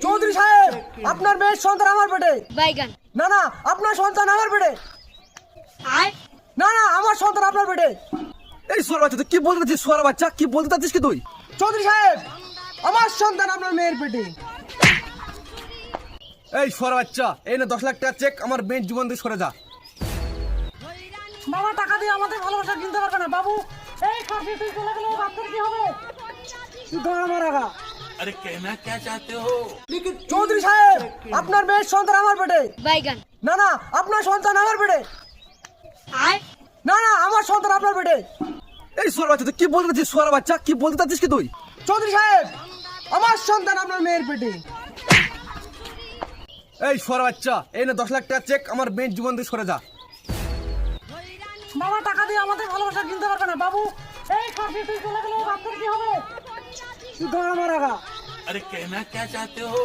চৌধুরী সাহেব, আপনার মেয়ের সন্তান আমার পেটে। বাইগান। না না, আপনার সন্তান আমার পেটে। না না, আমার সন্তান আপনার পেটে। এই সোয়ার বাচ্চা তুই কি বলতে চাচ্ছিস? সোয়ার বাচ্চা কি বলতে চাচ্ছিস কি তুই? চৌধুরী সাহেব, আমার সন্তান আপনার মেয়ের পেটে। এই সোয়ার বাচ্চা, এই না 10 লাখ টাকা চেক, আমার মেয়ের জীবন দিয়ে সরে যা। বাবা, টাকা দিয়ে আমাদের ভালোবাসা কিনতে পারবে না বাবু। এই কাশি তুই চলে গেলে বাচ্চার কি হবে? তুই ধর আমার আগা। अरे कहना क्या चाहते हो? চৌধুরী সাহেব, আপনার মেয়ের সন্তান আমার পেটে। বাইগান। না না, আপনার সন্তান আমার পেটে। না না, আমার সন্তান আপনার পেটে। এই সোয়ার বাচ্চা তুই কি বলতে চাচ্ছিস? সোয়ার বাচ্চা কি বলতে চাচ্ছিস কি তুই? চৌধুরী সাহেব, আমার সন্তান আপনার মেয়ের পেটে। এই সোয়ার বাচ্চা, এই না 10 লাখ টাকা চেক, আমার মেয়ের জীবন দিয়ে সরে যা। বাবা, টাকা দিয়ে আমাদের ভালোবাসা কিনতে পারবে না বাবু। এই কাশি তুই চলে গেলে বাচ্চার কি হবে? তুই ধর আমার আগা। अरे कहना क्या चाहते हो?